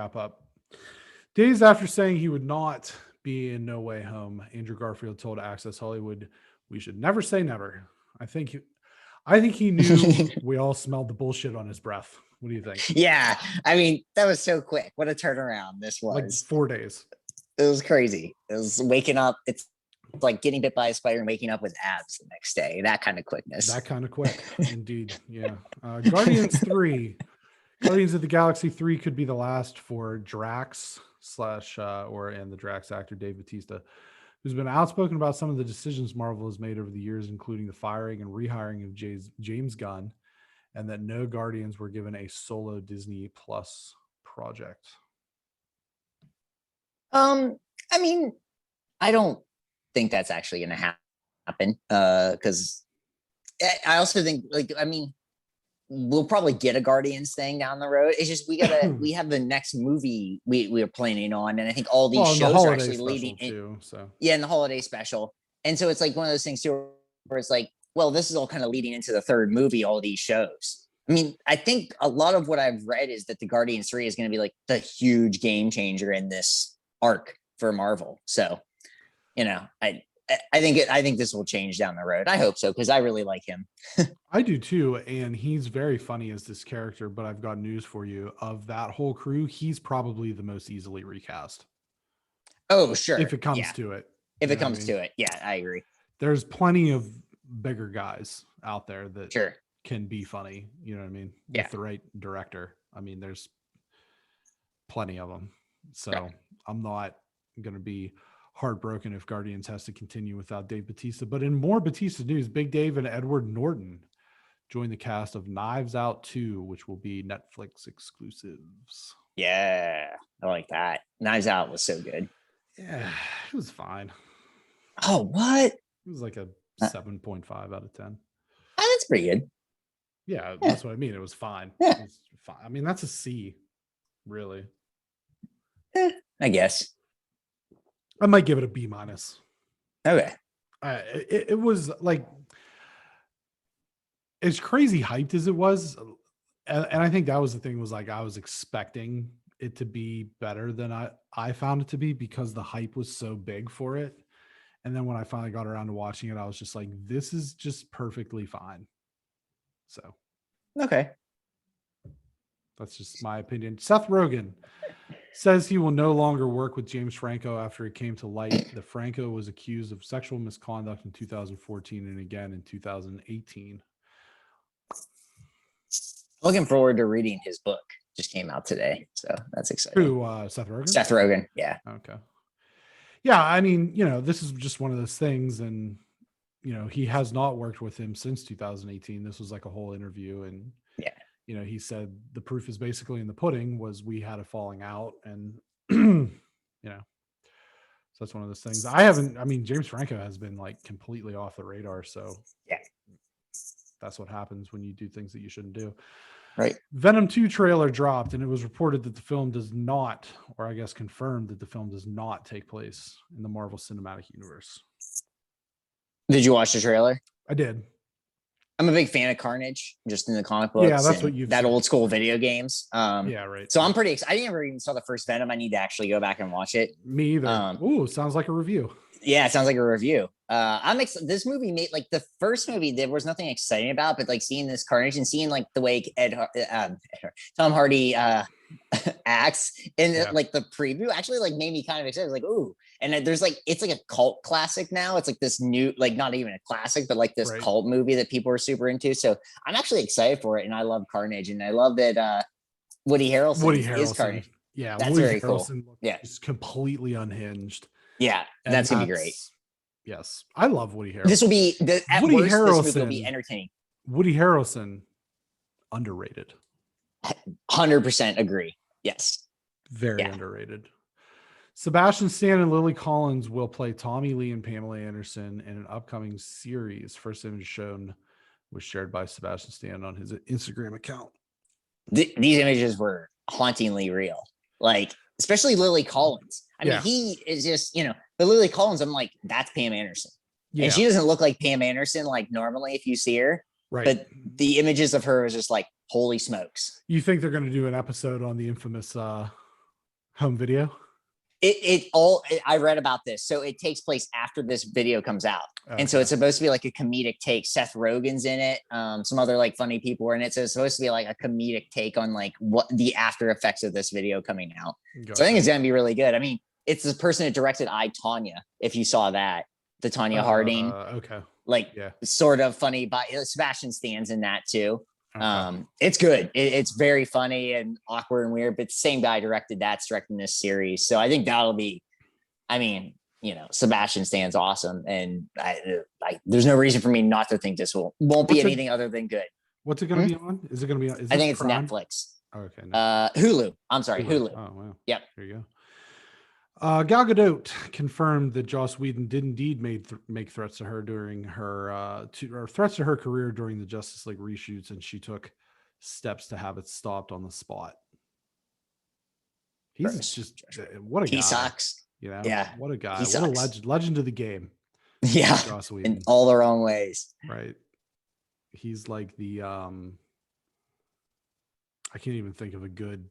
wrap up. Days after saying he would not be in No Way Home, Andrew Garfield told Access Hollywood, "We should never say never." I think he knew we all smelled the bullshit on his breath. What do you think? Yeah, I mean, that was so quick. What a turnaround this was. Like 4 days. It was crazy. It was waking up. It's like getting bit by a spider and waking up with abs the next day. That kind of quickness. That kind of quick, indeed. Yeah. Guardians 3. Guardians of the Galaxy 3 could be the last for Drax and the Drax actor Dave Bautista, who's been outspoken about some of the decisions Marvel has made over the years, including the firing and rehiring of James Gunn, and that no Guardians were given a solo Disney Plus project. I mean, I don't think that's actually going to happen because I also think, like, I mean, we'll probably get a Guardians thing down the road. It's just we have the next movie we are planning on, and I think all these shows are actually leading too. So yeah, in the holiday special, and so it's like one of those things too, where it's like, well, this is all kind of leading into the third movie. All these shows. I mean, I think a lot of what I've read is that the Guardians 3 is going to be like the huge game changer in this arc for Marvel. So, you know, I think this will change down the road. I hope so, because I really like him. I do too, and he's very funny as this character. But I've got news for you: of that whole crew, he's probably the most easily recast. Oh, sure. If it comes to it. If it comes to it, yeah, I agree. There's plenty of bigger guys out there that sure can be funny. You know what I mean? Yeah. With the right director. I mean, there's plenty of them. So I'm not going to be heartbroken if Guardians has to continue without Dave Bautista. But in more Bautista news, Big Dave and Edward Norton joined the cast of Knives Out 2, which will be Netflix exclusives. Yeah, I like that. Knives Out was so good. Yeah, it was fine. Oh, what? It was like a 7.5 out of 10. Oh, that's pretty good. Yeah, that's what I mean. It was fine. Yeah. It was fine. I mean, that's a C, really. I guess. I might give it a B minus. Okay. It was like, as crazy hyped as it was, and I think that was the thing, was like I was expecting it to be better than I found it to be, because the hype was so big for it. And then when I finally got around to watching it, I was just like, this is just perfectly fine. So, okay. That's just my opinion. Seth Rogen says he will no longer work with James Franco after it came to light that Franco was accused of sexual misconduct in 2014 and again in 2018. Looking forward to reading his book. Just came out today, so that's exciting. Who, Seth Rogen? Seth Rogen, yeah. Okay. Yeah, I mean, this is just one of those things, and he has not worked with him since 2018. This was like a whole interview, and yeah, he said the proof is basically in the pudding. Was we had a falling out, and so that's one of those things. James Franco has been like completely off the radar, so yeah, that's what happens when you do things that you shouldn't do. Right. Venom 2 trailer dropped, and it was reported that the film does not, or I guess confirmed that the film does not take place in the Marvel Cinematic Universe. Did you watch the trailer? I did. I'm a big fan of Carnage, just in the comic books. Yeah, that's what you've that seen. old school video games. Yeah, right. So I'm pretty excited. I never even saw the first Venom. I need to actually go back and watch it. Me either. Ooh, sounds like a review. Yeah, it sounds like a review. I'm excited. This movie made, like, the first movie, there was nothing exciting about, but like seeing this Carnage and seeing like the way Tom Hardy acts in like the preview actually like made me kind of excited. Like, ooh, and there's like, it's like a cult classic now. It's like this new, like, not even a classic, but like this cult movie that people are super into. So I'm actually excited for it, and I love Carnage, and I love that Woody Harrelson is Carnage. Yeah, that's Woody very Harrelson cool. Yeah, it's completely unhinged. Yeah, that's gonna be great. Yes, I love Woody Harrelson. This will be this movie will be entertaining. Woody Harrelson, underrated. 100% agree. Yes, very underrated. Sebastian Stan and Lily Collins will play Tommy Lee and Pamela Anderson in an upcoming series. First image shown was shared by Sebastian Stan on his Instagram account. These images were hauntingly real, like especially Lily Collins. I mean, he is just, but Lily Collins, I'm like, that's Pam Anderson. Yeah. And she doesn't look like Pam Anderson like normally if you see her. Right. But the images of her is just like, holy smokes. You think they're going to do an episode on the infamous Home video. I read about this. So it takes place after this video comes out. Okay. And so it's supposed to be like a comedic take. Seth Rogen's in it. Some other like funny people were in it. So it's supposed to be like a comedic take on like what the after effects of this video coming out. So I think it's going to be really good. I mean, it's the person that directed I, Tonya. If you saw that, the Tonya Harding, okay, like sort of funny, but Sebastian Stan's in that too. Okay. It's good. It's very funny and awkward and weird, but the same guy directed that's directing this series. So I think that'll be, I mean, you know, Sebastian Stan's awesome. And there's no reason for me not to think this won't be anything other than good. What's it going to be on? Is it going to be on? I think it's Prime? Netflix. Oh, okay. Hulu. I'm sorry. Hulu. Oh, wow. Yep. There you go. Gal Gadot confirmed that Joss Whedon did indeed make threats to her during her threats to her career during the Justice League reshoots, and she took steps to have it stopped on the spot. He's just what a guy. He sucks. You know, yeah, what a guy. What a legend of the game. Yeah, Joss Whedon. In all the wrong ways. Right. He's like the I can't even think of a good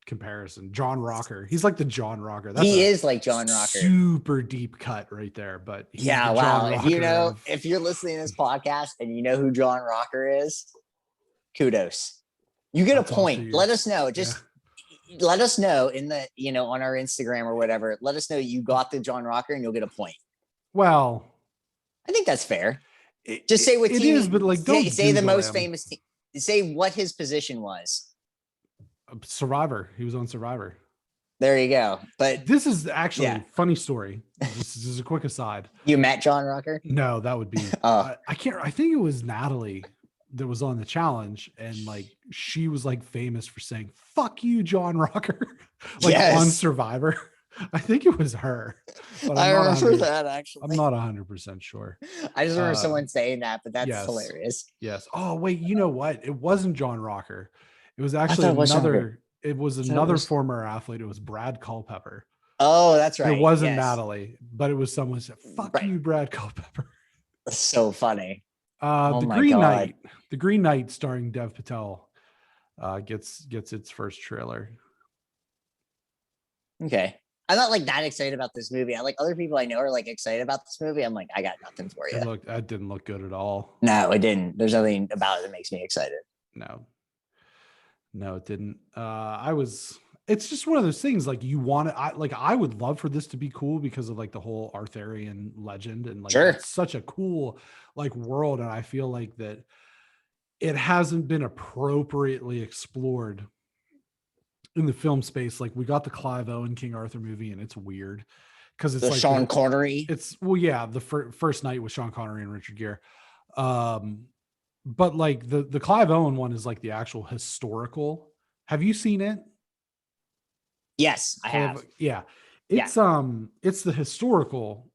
comparison. John Rocker. He's like the John Rocker. He is like John Rocker. Super deep cut right there. But yeah, wow. If you know, if you're listening to this podcast and you know who John Rocker is, kudos. You get a point. Let us know. Just let us know in the, you know, on our Instagram or whatever. Let us know you got the John Rocker and you'll get a point. Well, I think that's fair. Just say what it is, but like don't say the most famous team. Say what his position was. Survivor. He was on Survivor. There you go. But this is actually a funny story. This is a quick aside. You met John Rocker? No, that would be I can't. I think it was Natalie that was on the challenge, and like she was like famous for saying "fuck you, John Rocker," like on Survivor. I think it was her. I remember that actually. I'm not 100% sure. I just remember someone saying that, but that's hilarious. Yes. Oh wait, you know what? It wasn't John Rocker. It was actually another. It was another former athlete. It was Brad Culpepper. Oh, that's right. It wasn't Natalie, but it was someone who said, "Fuck you, Brad Culpepper." So funny. The Green Knight, starring Dev Patel, gets its first trailer. Okay, I'm not like that excited about this movie. I like other people I know are like excited about this movie. I'm like, I got nothing for you. That didn't look good at all. No, it didn't. There's nothing about it that makes me excited. No, it didn't. It's just one of those things like I would love for this to be cool because of like the whole Arthurian legend and like it's such a cool like world. And I feel like that it hasn't been appropriately explored in the film space. Like we got the Clive Owen King Arthur movie and it's weird because it's like Sean Connery. It's the first night with Sean Connery and Richard Gere. But like the Clive Owen one is like the actual historical. Have you seen it? Yes, I have. Yeah. It's the historical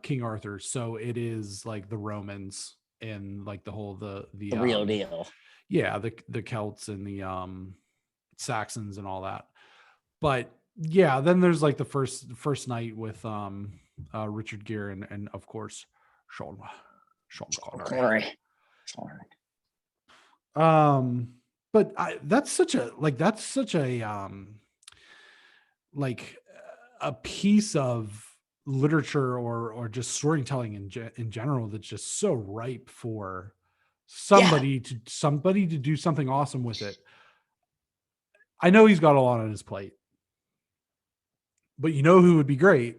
King Arthur. So it is like the Romans and like the whole the real deal. Yeah, the Celts and the Saxons and all that. But yeah, then there's like the first night with Richard Gere and of course Sean Connery. But that's such a piece of literature or just storytelling in general that's just so ripe for somebody to do something awesome with it. I know he's got a lot on his plate, but you know who would be great?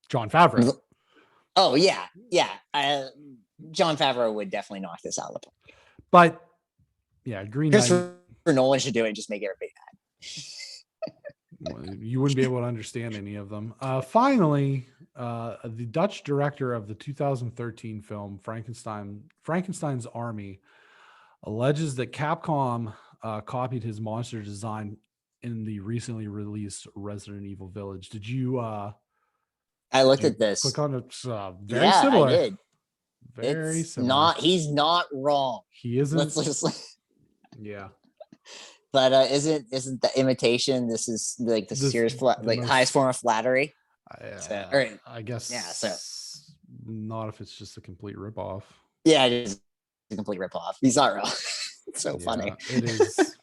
Jon Favreau. Oh yeah. Jon Favreau would definitely knock this out of the park. But yeah, Green Knight. Christopher Nolan should do it and just make everybody mad. You wouldn't be able to understand any of them. Finally, the Dutch director of the 2013 film Frankenstein's Army alleges that Capcom copied his monster design in the recently released Resident Evil Village. Did you? I looked at this. Click on it. Very similar. I did. Very similar. He's not wrong. He isn't. Yeah. But isn't the imitation? This is like the serious, highest form of flattery. I guess. Yeah. So not if it's just a complete ripoff. Yeah, it is a complete ripoff. He's not wrong. It's so funny. It is.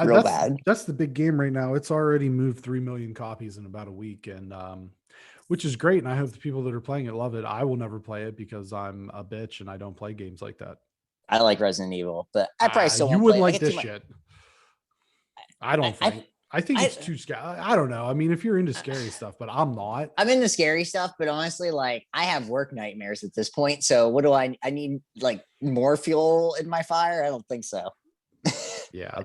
real bad. That's the big game right now. It's already moved 3 million copies in about a week, and which is great. And I hope the people that are playing it love it. I will never play it because I'm a bitch and I don't play games like that. I like Resident Evil, but I probably still you won't wouldn't play it. like this shit. I don't think. I think it's too scary. I don't know. I mean, if you're into scary stuff, but I'm not. I'm into scary stuff, but honestly, like I have work nightmares at this point. So what do I need like more fuel in my fire? I don't think so. Yeah.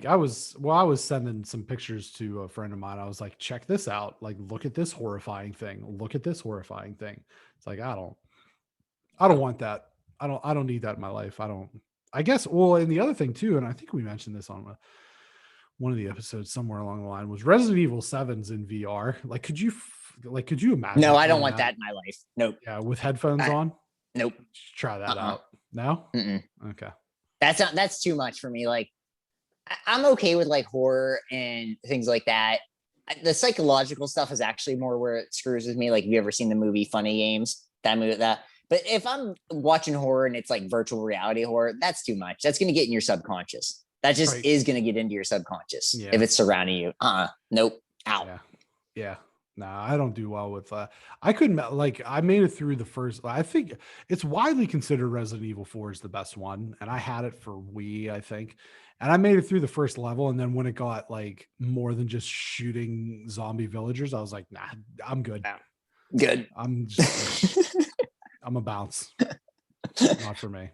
I was sending some pictures to a friend of mine. I was like, check this out. Like, look at this horrifying thing. Look at this horrifying thing. It's like, I don't want that. I don't need that in my life. I guess. Well, and the other thing too, and I think we mentioned this on one of the episodes somewhere along the line, was Resident Evil 7's in VR. Like, could you imagine? No, I don't want that in my life. Nope. Yeah, with headphones on. Nope. Try that out. No. Mm-mm. Okay. That's too much for me. Like, I'm okay with like horror and things like that. The psychological stuff is actually more where it screws with me. Like, have you ever seen the movie Funny Games? But if I'm watching horror and it's like virtual reality horror, that's too much. That's going to get in your subconscious. That just is going to get into your subconscious if it's surrounding you. Nope. Out. Yeah. No, I don't do well with I couldn't I made it through the first. I think it's widely considered Resident Evil 4 is the best one, and I had it for Wii, I think. And I made it through the first level, and then when it got like more than just shooting zombie villagers, I was like, nah, I'm good. Good. I'm a bounce. Not for me.